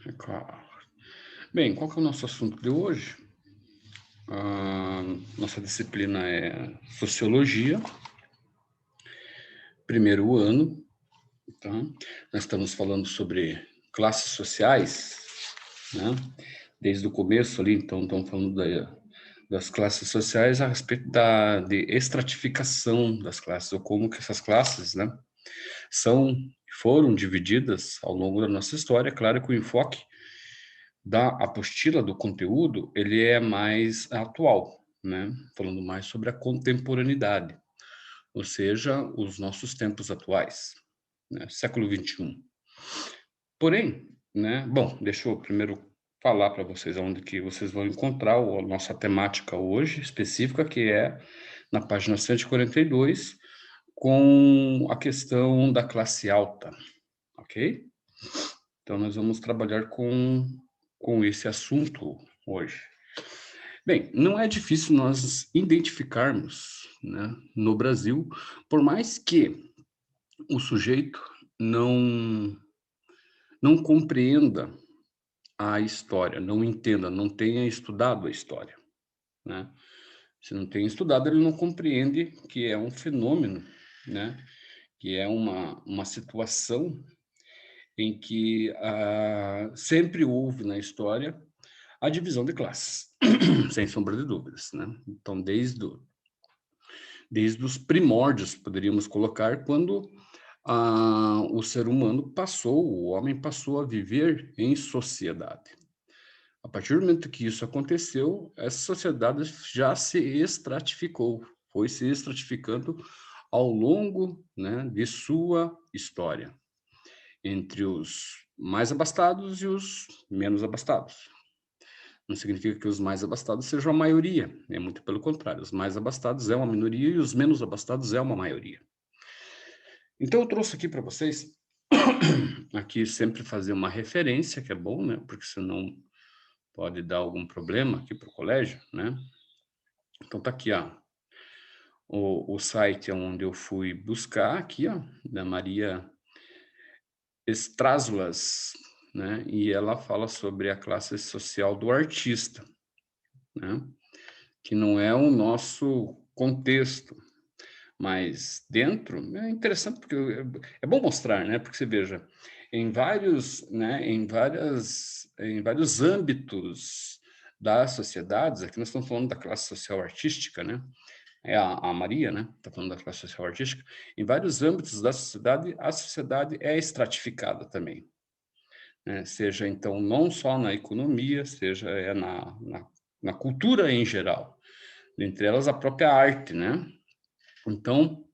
É claro. Bem, qual que é o nosso assunto de hoje? Nossa disciplina é Sociologia, primeiro ano, tá? Nós estamos falando sobre classes sociais, né? Desde o começo ali, então, estamos falando das classes sociais a respeito de estratificação das classes, ou como que essas classes, né, foram divididas ao longo da nossa história. Claro que o enfoque da apostila, do conteúdo, ele é mais atual, né? Falando mais sobre a contemporaneidade, ou seja, os nossos tempos atuais, né? Século XXI. Porém, né? Bom, deixa eu primeiro falar para vocês onde que vocês vão encontrar a nossa temática hoje específica, que é na página 142, com a questão da classe alta, ok? Então, nós vamos trabalhar com esse assunto hoje. Bem, não é difícil nós identificarmos, né, no Brasil, por mais que o sujeito não compreenda a história, não entenda, não tenha estudado a história, né? Se não tem estudado, ele não compreende que é um fenômeno, né, que é uma situação em que sempre houve na história a divisão de classes, sem sombra de dúvidas, né? Então, desde os primórdios, poderíamos colocar, quando o ser humano o homem passou a viver em sociedade. A partir do momento que isso aconteceu, essa sociedade já se estratificou, foi se estratificando ao longo, né, de sua história, entre os mais abastados e os menos abastados. Não significa que os mais abastados sejam a maioria, é muito pelo contrário, os mais abastados é uma minoria e os menos abastados é uma maioria. Então, eu trouxe aqui para vocês, aqui sempre fazer uma referência, que é bom, né? Porque senão pode dar algum problema aqui para o colégio, né? Então, tá aqui, ó, o site onde eu fui buscar, aqui, ó, da Maria Strázulas, né? E ela fala sobre a classe social do artista, né? Que não é o nosso contexto, mas dentro é interessante porque é bom mostrar, né? Porque você veja, em vários, né, em vários âmbitos das sociedades, aqui nós estamos falando da classe social artística, né? É a Maria, né? Está falando da classe social artística. Em vários âmbitos da sociedade, a sociedade é estratificada também, né? Seja então não só na economia, seja na cultura em geral, entre elas a própria arte, né? Então,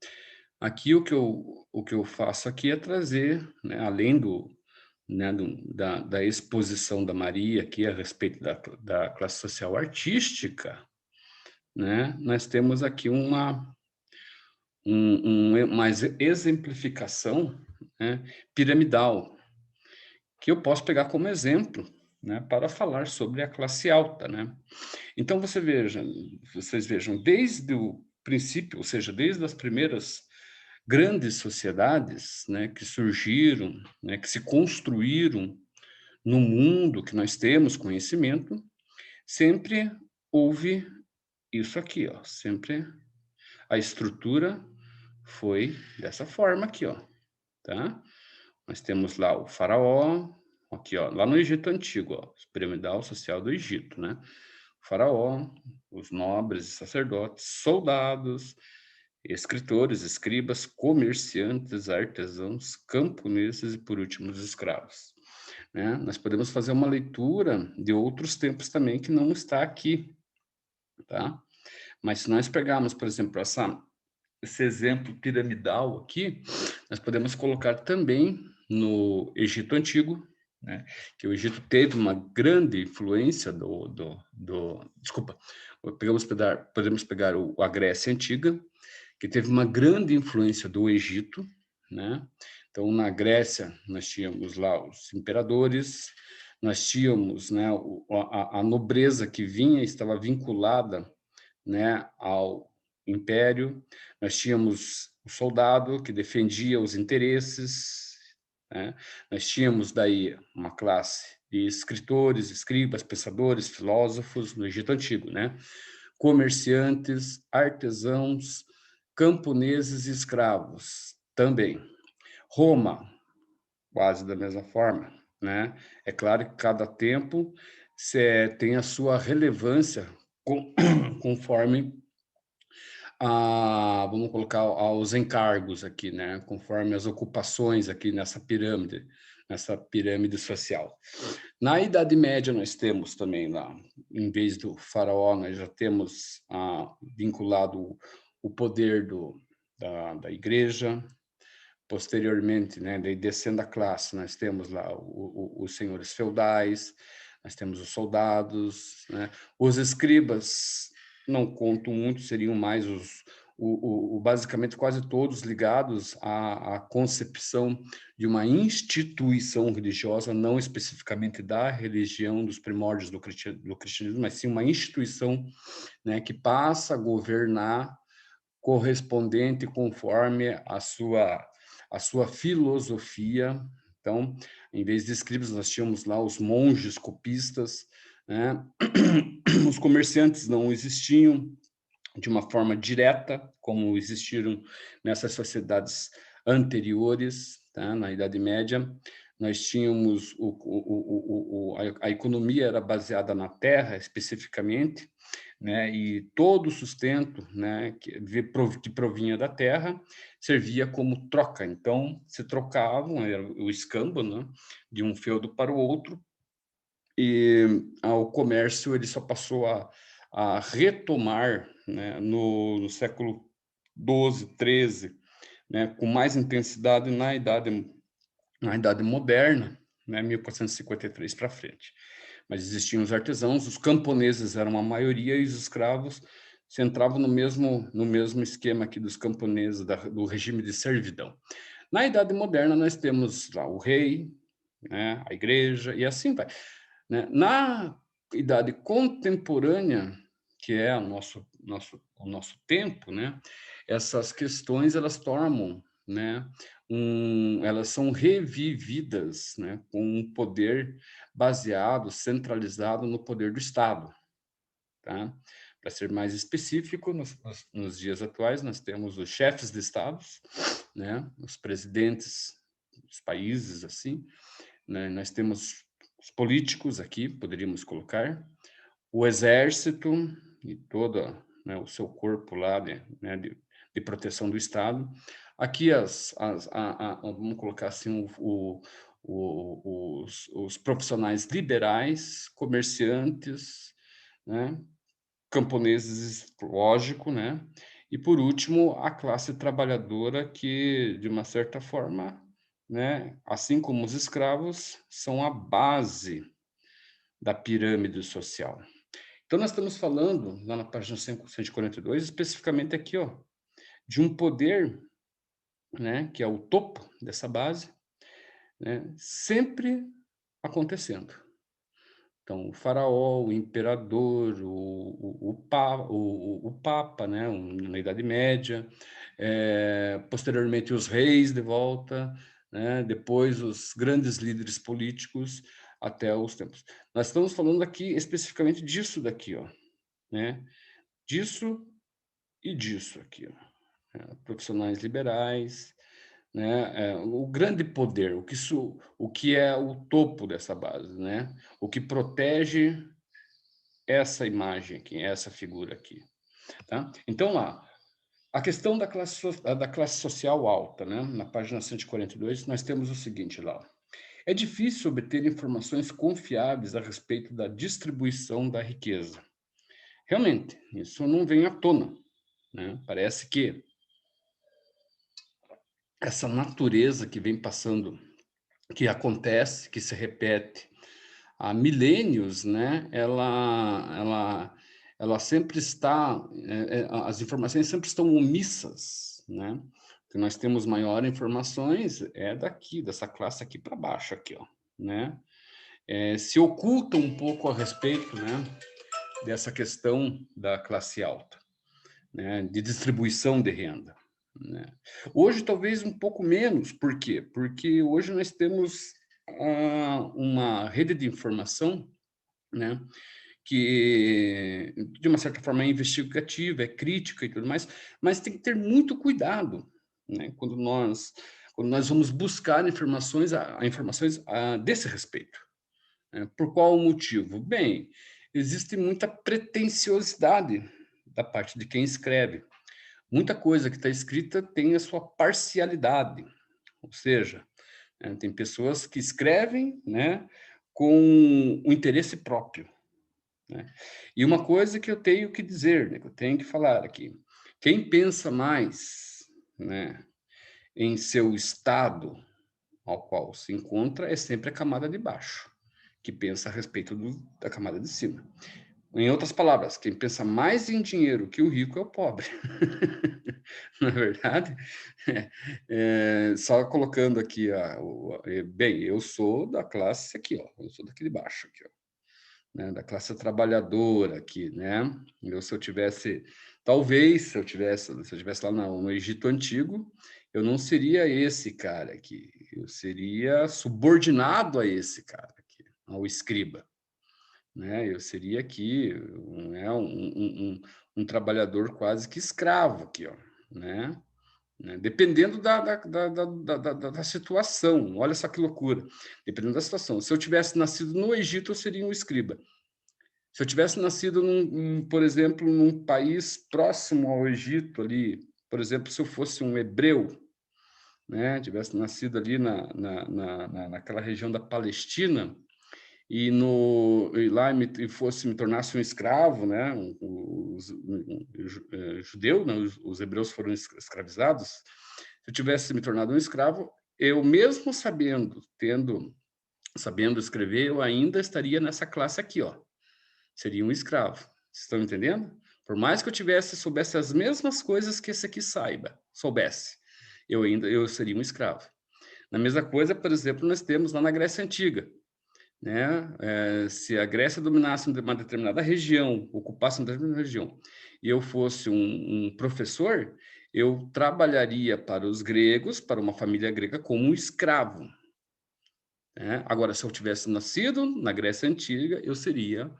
aqui o que eu faço aqui é trazer, né, além né, da exposição da Maria aqui a respeito da classe social artística, né, nós temos aqui uma exemplificação, né, piramidal, que eu posso pegar como exemplo, né, para falar sobre a classe alta, né? Então, vocês vejam, desde o princípio, ou seja, desde as primeiras grandes sociedades, né, que surgiram, né, que se construíram no mundo que nós temos conhecimento, sempre houve isso aqui, ó, sempre a estrutura foi dessa forma aqui, ó, tá? Nós temos lá o faraó, aqui, ó, lá no Egito Antigo, ó, piramidal social do Egito, né? O faraó, os nobres e sacerdotes, soldados, escritores, escribas, comerciantes, artesãos, camponeses e, por último, os escravos, né? Nós podemos fazer uma leitura de outros tempos também que não está aqui, tá? Mas se nós pegarmos, por exemplo, esse exemplo piramidal aqui, nós podemos colocar também no Egito Antigo, né? Que o Egito teve uma grande influência desculpa, podemos pegar a Grécia Antiga, que teve uma grande influência do Egito, né? Então, na Grécia, nós tínhamos lá os imperadores, nós tínhamos, né, a nobreza que estava vinculada, né, ao império, nós tínhamos o soldado que defendia os interesses, né? Nós tínhamos daí uma classe escritores, escribas, pensadores, filósofos no Egito Antigo, né? Comerciantes, artesãos, camponeses e escravos também. Roma, quase da mesma forma, né? É claro que cada tempo tem a sua relevância conforme vamos colocar aos encargos aqui, né? Conforme as ocupações aqui nessa pirâmide social. Na Idade Média nós temos também lá, em vez do faraó, nós já temos vinculado o poder da igreja. Posteriormente, né, daí descendo a classe, nós temos lá os senhores feudais, nós temos os soldados, né? Os escribas não contam muito, seriam mais basicamente quase todos ligados à concepção de uma instituição religiosa, não especificamente da religião dos primórdios do cristianismo, mas sim uma instituição, né, que passa a governar correspondente conforme a sua filosofia. Então, em vez de escribas, nós tínhamos lá os monges copistas, né? Os comerciantes não existiam de uma forma direta, como existiram nessas sociedades anteriores, tá? Na Idade Média. Nós tínhamos a economia era baseada na terra, especificamente, né? E todo o sustento, né, que provinha da terra servia como troca. Então, se trocavam, era o escambo, né, de um feudo para o outro, e o comércio ele só passou a retomar, né, no século XII, XIII, né, com mais intensidade na Idade Moderna, né, 1453 para frente. Mas existiam os artesãos, os camponeses eram a maioria, e os escravos se entravam no mesmo esquema aqui dos camponeses, do regime de servidão. Na Idade Moderna, nós temos lá o rei, né, a igreja, e assim vai. Né? Na Idade Contemporânea, que é o nosso tempo, né, essas questões elas tornam, né, elas são revividas, né, com um poder baseado, centralizado no poder do Estado. Tá? Para ser mais específico, nos dias atuais, nós temos os chefes de estados, né, os presidentes dos países, assim, né, nós temos os políticos aqui, poderíamos colocar, o exército e todo, né, o seu corpo lá de proteção do Estado. Aqui vamos colocar assim os profissionais liberais, comerciantes, né, camponeses, lógico, né? E por último a classe trabalhadora que de uma certa forma, né, assim como os escravos, são a base da pirâmide social. Então, nós estamos falando, lá na página 142, especificamente aqui, ó, de um poder, né, que é o topo dessa base, né, sempre acontecendo. Então, o faraó, o imperador, o papa, né, na Idade Média, posteriormente os reis de volta, né, depois os grandes líderes políticos, até os tempos. Nós estamos falando aqui especificamente disso daqui, ó, né, disso e disso aqui, ó, né, profissionais liberais, né, o grande poder, o que é o topo dessa base, né, o que protege essa imagem aqui, essa figura aqui, tá? Então, lá, a questão da classe social alta, né? Na página 142, nós temos o seguinte lá. É difícil obter informações confiáveis a respeito da distribuição da riqueza. Realmente, isso não vem à tona, né? Parece que essa natureza que vem passando, que acontece, que se repete há milênios, né? Ela sempre está, as informações sempre estão omissas, né? Que nós temos maior informações daqui, dessa classe aqui para baixo, aqui, ó, né? Se oculta um pouco a respeito, né, dessa questão da classe alta, né, de distribuição de renda, né? Hoje talvez um pouco menos, por quê? Porque hoje nós temos uma rede de informação, né, que, de uma certa forma, é investigativa, é crítica e tudo mais, mas tem que ter muito cuidado, né, quando nós vamos buscar informações desse respeito. Né? Por qual motivo? Bem, existe muita pretensiosidade da parte de quem escreve. Muita coisa que está escrita tem a sua parcialidade, ou seja, tem pessoas que escrevem, né, com o interesse próprio. Né? E uma coisa que eu tenho que dizer, né, que eu tenho que falar aqui, quem pensa mais, né, em seu estado ao qual se encontra é sempre a camada de baixo, que pensa a respeito da camada de cima. Em outras palavras, quem pensa mais em dinheiro que o rico é o pobre. Não é verdade? Só colocando aqui, bem, eu sou da classe aqui, ó, eu sou daqui de baixo, aqui, ó, né, da classe trabalhadora aqui, né? Se eu tivesse, talvez, se eu tivesse lá no Egito Antigo, eu não seria esse cara aqui, eu seria subordinado a esse cara aqui, ao escriba, né? Eu seria aqui, né, um trabalhador quase que escravo aqui, ó, né? Dependendo da situação, olha só que loucura, dependendo da situação. Se eu tivesse nascido no Egito, eu seria um escriba. Se eu tivesse nascido, por exemplo, num país próximo ao Egito, ali, por exemplo, se eu fosse um hebreu, né, tivesse nascido ali naquela região da Palestina, e lá fosse me tornasse um escravo, né, judeu, né, os hebreus foram escravizados. Se eu tivesse me tornado um escravo, eu mesmo sabendo escrever, eu ainda estaria nessa classe aqui, ó. Seria um escravo. Vocês estão entendendo? Por mais que eu soubesse as mesmas coisas que esse aqui soubesse, eu seria um escravo. Na mesma coisa, por exemplo, nós temos lá na Grécia Antiga, né? Se a Grécia dominasse uma determinada região, ocupasse uma determinada região, e eu fosse um professor, eu trabalharia para os gregos, para uma família grega, como um escravo. Né? Agora, se eu tivesse nascido na Grécia Antiga, eu seria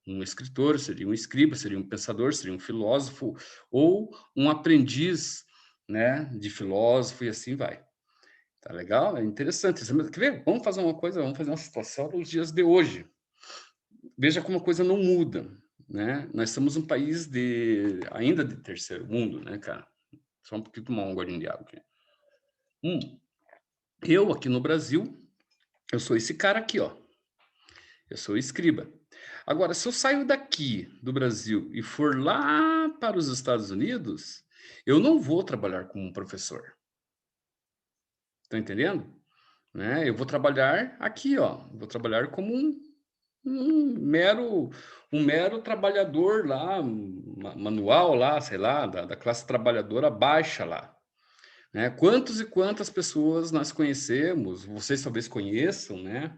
um escritor, seria um escriba, seria um pensador, seria um filósofo, ou um aprendiz, né, de filósofo, e assim vai. Tá legal? É interessante. Quer ver? Vamos fazer uma coisa, vamos fazer uma situação nos dias de hoje. Veja como a coisa não muda, né? Nós somos um país ainda de terceiro mundo, né, cara? Só um pouquinho tomar um golinho de água aqui. Eu, aqui no Brasil, eu sou esse cara aqui, ó. Eu sou escriba. Agora, se eu saio daqui do Brasil e for lá para os Estados Unidos, eu não vou trabalhar como um professor. Tá entendendo? Né? Eu vou trabalhar aqui, ó. Vou trabalhar como um mero trabalhador lá, manual lá, sei lá, da classe trabalhadora baixa lá. Né? Quantos e quantas pessoas nós conhecemos, vocês talvez conheçam, né?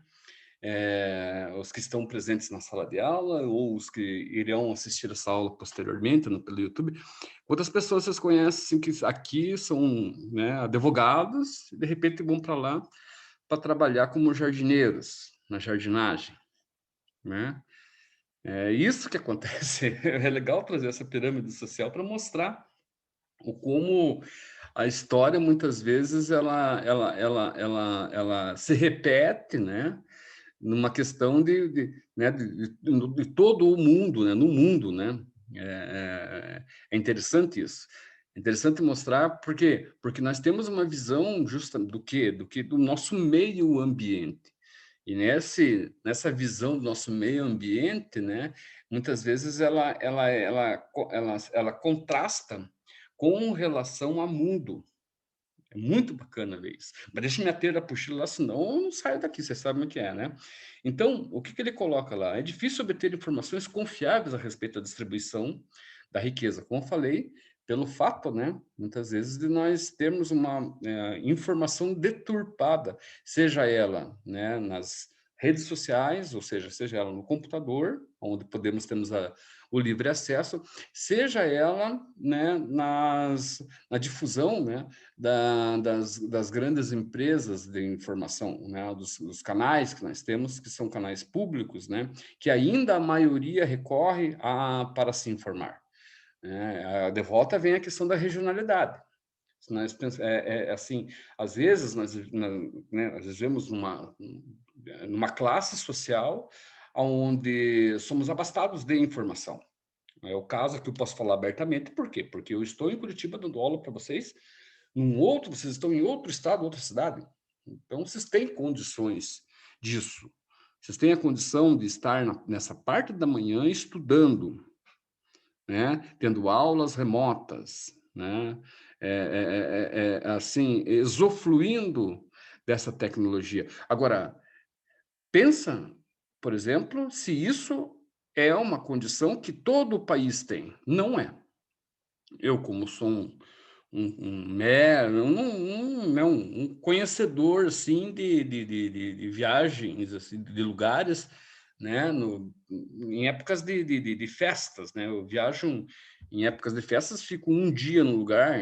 Os que estão presentes na sala de aula ou os que irão assistir essa aula posteriormente pelo YouTube, quantas pessoas vocês conhecem que aqui são, né, advogados e de repente vão para lá para trabalhar como jardineiros na jardinagem, né? É isso que acontece. É legal trazer essa pirâmide social para mostrar como a história muitas vezes ela se repete, né? Numa questão né, de todo o mundo, né, no mundo, né? É interessante isso. É interessante mostrar porque nós temos uma visão justa do quê? Do nosso meio ambiente. E nessa visão do nosso meio ambiente, né, muitas vezes ela contrasta com relação ao mundo. É muito bacana ver isso. Mas deixa eu me ater a apostila lá, senão eu não saio daqui, vocês sabem o que é, né? Então, o que ele coloca lá? É difícil obter informações confiáveis a respeito da distribuição da riqueza. Como eu falei, pelo fato, né, muitas vezes, de nós termos uma informação deturpada, seja ela, né, nas redes sociais, ou seja ela no computador, onde temos o livre acesso, seja ela, né, na difusão, né, das grandes empresas de informação, né, dos canais que nós temos, que são canais públicos, né, que ainda a maioria recorre para se informar. De volta vem a questão da regionalidade. Se nós assim, às vezes nós vivemos numa classe social onde somos abastados de informação. É o caso que eu posso falar abertamente, por quê? Porque eu estou em Curitiba dando aula para vocês, vocês estão em outro estado, outra cidade. Então, vocês têm condições disso. Vocês têm a condição de estar nessa parte da manhã estudando, né? Tendo aulas remotas, né? Assim, usufruindo dessa tecnologia. Agora, pensa, por exemplo, se isso é uma condição que todo o país tem. Não é. Eu, como sou um conhecedor assim de viagens, assim, de lugares, né, em épocas de festas, né? Eu viajo em épocas de festas, fico um dia no lugar,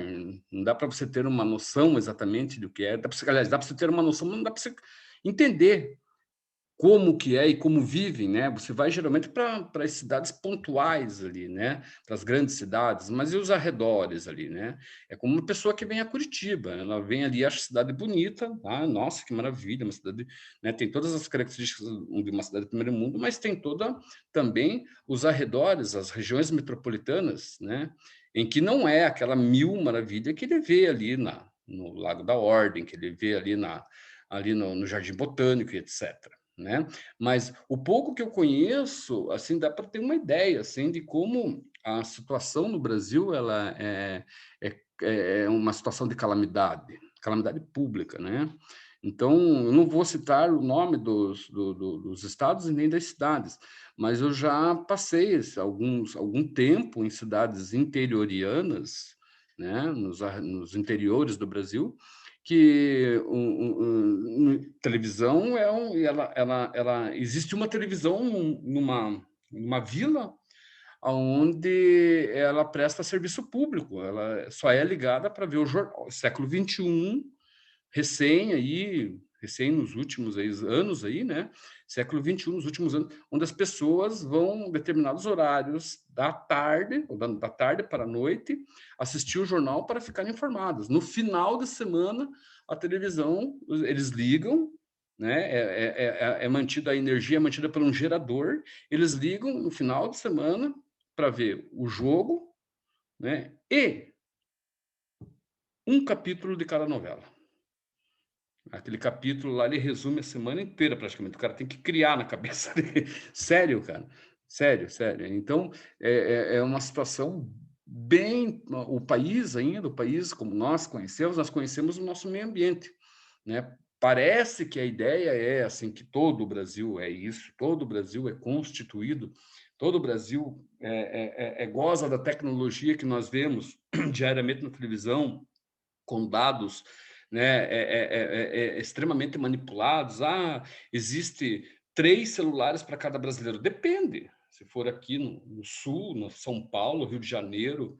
não dá para você ter uma noção exatamente do que é. Aliás, dá para você ter uma noção, mas não dá para você entender como que é e como vivem, né? Você vai geralmente para as cidades pontuais ali, né? Para as grandes cidades, mas e os arredores ali, né? É como uma pessoa que vem a Curitiba, ela vem ali, acha a cidade bonita, ah, nossa, que maravilha, uma cidade, né? Tem todas as características de uma cidade do primeiro mundo, mas tem toda também os arredores, as regiões metropolitanas, né? Em que não é aquela mil maravilha que ele vê ali no Lago da Ordem, que ele vê ali no Jardim Botânico, etc. Né? Mas o pouco que eu conheço, assim, dá para ter uma ideia, assim, de como a situação no Brasil ela é uma situação de calamidade pública, né? Então, eu não vou citar o nome dos estados e nem das cidades, mas eu já passei algum tempo em cidades interiorianas, né, nos interiores do Brasil, que televisão existe uma televisão numa vila onde ela presta serviço público, ela só é ligada para ver o jornal, século XXI, recém nos últimos anos aí, né? Século XXI, nos últimos anos, onde as pessoas vão em determinados horários da tarde, ou da tarde para a noite, assistir o jornal para ficarem informados. No final de semana, a televisão, eles ligam, né? A energia é mantida por um gerador, eles ligam no final de semana para ver o jogo, né? E um capítulo de cada novela. Aquele capítulo lá, ele resume a semana inteira, praticamente. O cara tem que criar na cabeça dele. Sério, cara. Sério, sério. Então, é uma situação bem... O país como nós conhecemos o nosso meio ambiente, né? Parece que a ideia é assim, que todo o Brasil é isso, todo o Brasil é constituído, todo o Brasil goza da tecnologia que nós vemos diariamente na televisão, com dados, né, extremamente manipulados. Ah, existe 3 celulares para cada brasileiro. Depende. Se for aqui no Sul, no São Paulo, Rio de Janeiro,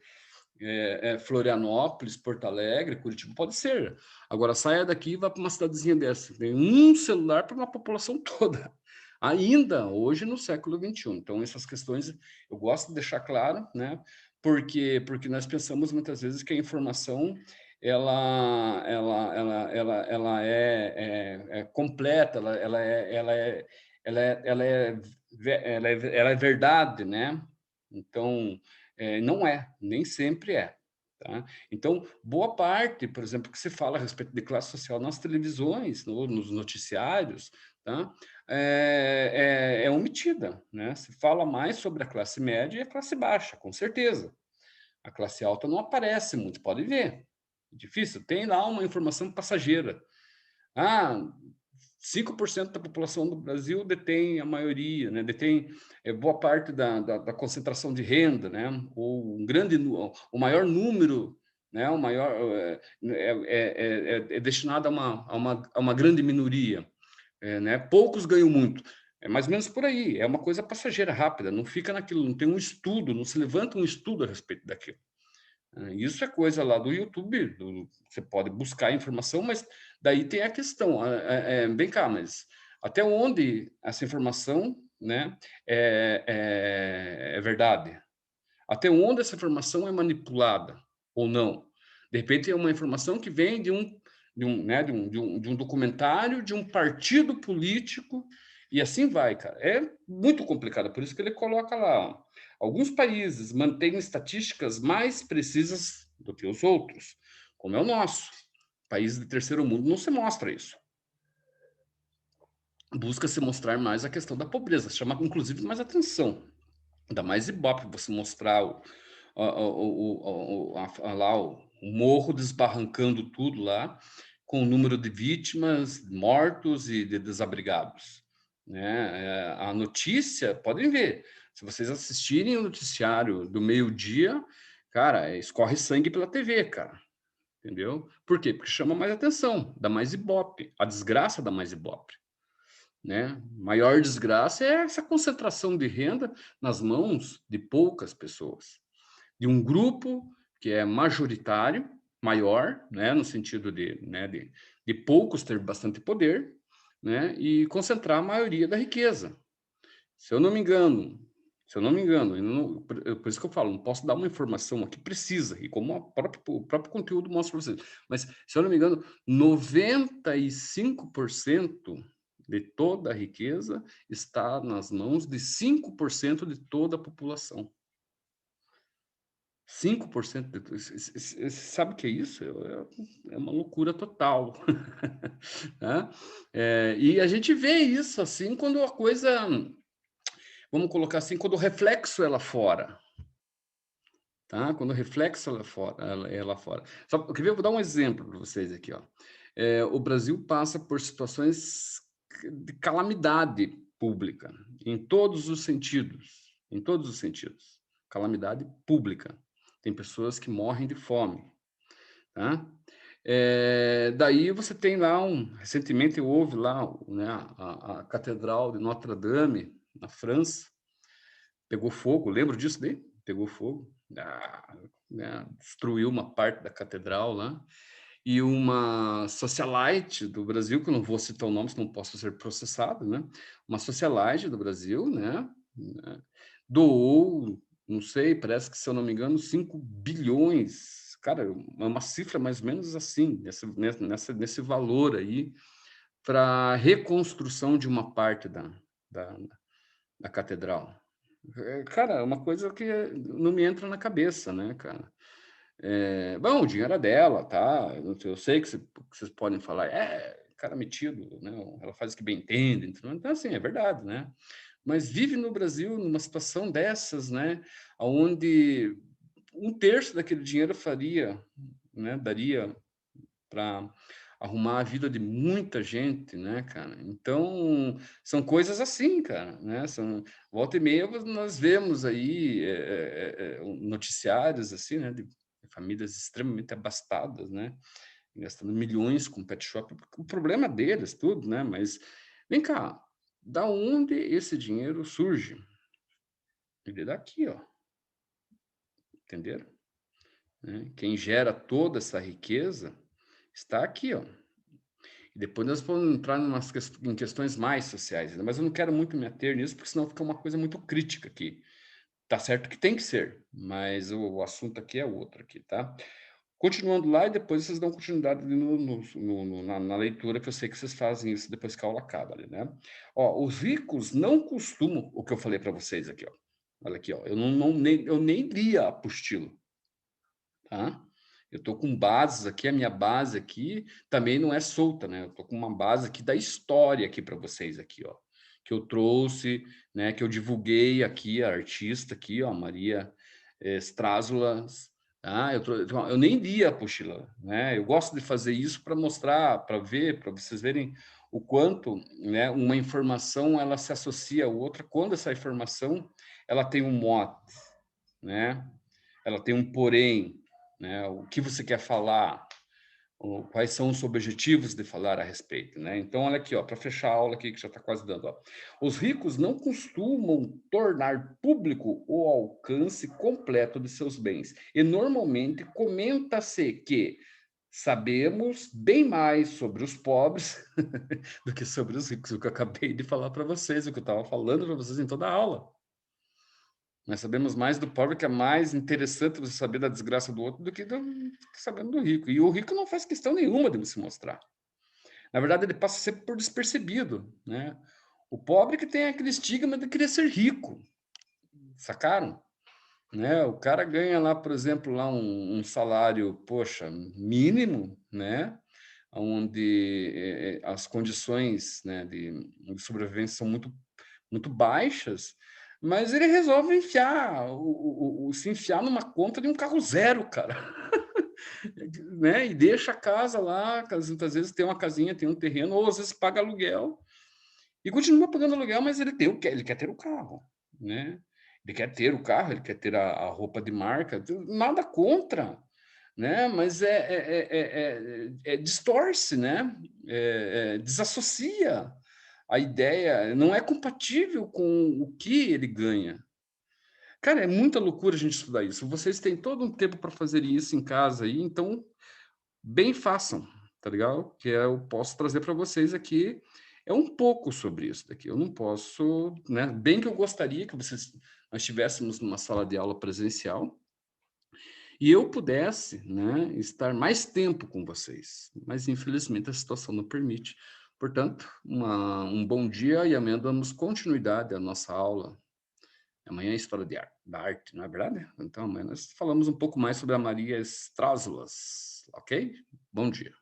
Florianópolis, Porto Alegre, Curitiba, pode ser. Agora, saia daqui e vá para uma cidadezinha dessa. Tem um celular para uma população toda. Ainda hoje, no século XXI. Então, essas questões eu gosto de deixar claro, né? Porque nós pensamos muitas vezes que a informação ela é completa, ela é verdade, né? Então, não é, nem sempre é. Tá? Então, boa parte, por exemplo, que se fala a respeito de classe social nas televisões, nos noticiários, tá? É omitida, né? Se fala mais sobre a classe média e a classe baixa, com certeza. A classe alta não aparece muito, pode ver. Difícil. Tem lá uma informação passageira. Ah, 5% da população do Brasil detém a maioria, né? Detém boa parte da concentração de renda, né? Ou o maior número, né? O maior é destinado a uma grande minoria. né? Poucos ganham muito. É mais ou menos por aí. É uma coisa passageira, rápida. Não fica naquilo, não tem um estudo, não se levanta um estudo a respeito daquilo. Isso é coisa lá do YouTube. Você pode buscar informação, mas daí tem a questão. Vem cá, mas até onde essa informação, né, é verdade? Até onde essa informação é manipulada ou não? De repente é uma informação que vem de um documentário, de um partido político, e assim vai, cara. É muito complicado, por isso que ele coloca lá. Alguns países mantêm estatísticas mais precisas do que os outros, como é o nosso. Países de terceiro mundo não se mostra isso. Busca se mostrar mais a questão da pobreza, chama inclusive mais atenção. Dá mais ibope você mostrar lá o morro desbarrancando tudo lá, com o número de vítimas, mortos e de desabrigados. Né? A notícia, podem ver, se vocês assistirem o noticiário do meio-dia, cara, escorre sangue pela TV, cara. Entendeu? Por quê? Porque chama mais atenção, dá mais ibope. A desgraça dá mais ibope. Né? Maior desgraça é essa concentração de renda nas mãos de poucas pessoas, de um grupo que é majoritário, maior, né, no sentido de poucos ter bastante poder, né, e concentrar a maioria da riqueza. Se eu não me engano, por isso que eu falo, não posso dar uma informação aqui precisa, e como o próprio conteúdo mostra para vocês, mas se eu não me engano, 95% de toda a riqueza está nas mãos de 5% de toda a população. 5% sabe o que é isso? É uma loucura total. Né? E a gente vê isso assim quando a coisa, vamos colocar assim, quando o reflexo é lá fora. Tá? Quando o reflexo é lá fora. Só, quer ver? Eu vou dar um exemplo para vocês aqui. Ó. O Brasil passa por situações de calamidade pública, em todos os sentidos. Em todos os sentidos. Calamidade pública. Tem pessoas que morrem de fome. Tá? Daí você tem lá recentemente houve lá, né, a Catedral de Notre Dame, na França, pegou fogo, lembro disso daí? Pegou fogo, né, destruiu uma parte da catedral lá, e uma socialite do Brasil, que eu não vou citar o nome, senão posso ser processado, né? Uma socialite do Brasil, né? Doou, não sei, parece que, se eu não me engano, 5 bilhões, cara, é uma cifra mais ou menos assim, nesse valor aí, para reconstrução de uma parte da, da catedral. Cara, é uma coisa que não me entra na cabeça, né, cara? Bom, o dinheiro é dela, tá? Eu sei que vocês podem falar, cara metido, né? Ela faz o que bem entende. Então, assim, é verdade, né? Mas vive no Brasil numa situação dessas, né? Onde 1/3 daquele dinheiro daria para arrumar a vida de muita gente, né, cara? Então, são coisas assim, cara, né? Volta e meia nós vemos aí noticiários assim, né, de famílias extremamente abastadas, né, gastando milhões com pet shop. O problema deles, tudo, né? Mas vem cá, da onde esse dinheiro surge? Ele é daqui, ó. Entenderam? Né? Quem gera toda essa riqueza está aqui, ó. E depois nós vamos entrar em questões mais sociais, mas eu não quero muito me ater nisso, porque senão fica uma coisa muito crítica aqui. Tá certo que tem que ser, mas o assunto aqui é outro aqui, tá? Continuando lá, e depois vocês dão continuidade na leitura, que eu sei que vocês fazem isso depois que a aula acaba ali, né? Ó, os ricos não costumam, o que eu falei para vocês aqui, ó. Olha aqui, ó, eu nem li a apostila, tá? Eu estou com bases aqui, a minha base aqui também não é solta, né? Eu estou com uma base aqui da história aqui para vocês aqui, ó, que eu trouxe, né? Que eu divulguei aqui, a artista aqui, ó, Maria Strázula, tá? Eu nem li a apostila, né? Eu gosto de fazer isso para mostrar, para vocês verem o quanto, né? Uma informação ela se associa a outra quando essa informação ela tem um mote, né? Ela tem um porém, né? O que você quer falar, quais são os objetivos de falar a respeito, né? Então, olha aqui, ó, para fechar a aula aqui, que já está quase dando, ó. Os ricos não costumam tornar público o alcance completo de seus bens. E normalmente comenta-se que sabemos bem mais sobre os pobres do que sobre os ricos, o que eu acabei de falar para vocês, o que eu estava falando para vocês em toda a aula. Nós sabemos mais do pobre, que é mais interessante você saber da desgraça do outro do que sabendo do rico. E o rico não faz questão nenhuma de se mostrar. Na verdade, ele passa sempre por despercebido, né? O pobre que tem aquele estigma de querer ser rico, sacaram? Né? O cara ganha lá, por exemplo, lá um salário, poxa, mínimo, né? Onde as condições, né, de sobrevivência são muito baixas, mas ele resolve se enfiar numa conta de um carro zero, cara. Né? E deixa a casa lá, muitas vezes tem uma casinha, tem um terreno, ou às vezes paga aluguel, e continua pagando aluguel, mas ele quer ter o carro, né? Ele quer ter o carro, ele quer ter a roupa de marca, nada contra, né? Mas distorce, né? Desassocia a ideia, não é compatível com o que ele ganha. Cara, é muita loucura a gente estudar isso. Vocês têm todo um tempo para fazer isso em casa aí, então bem façam, tá legal? Que eu posso trazer para vocês aqui é um pouco sobre isso daqui. Eu não posso, né? Bem que eu gostaria que nós estivéssemos numa sala de aula presencial e eu pudesse, né, estar mais tempo com vocês, mas infelizmente a situação não permite. Portanto, um bom dia e amanhã damos continuidade à nossa aula. Amanhã é História da Arte, não é verdade? Então amanhã nós falamos um pouco mais sobre a Maria Strázulas, ok? Bom dia.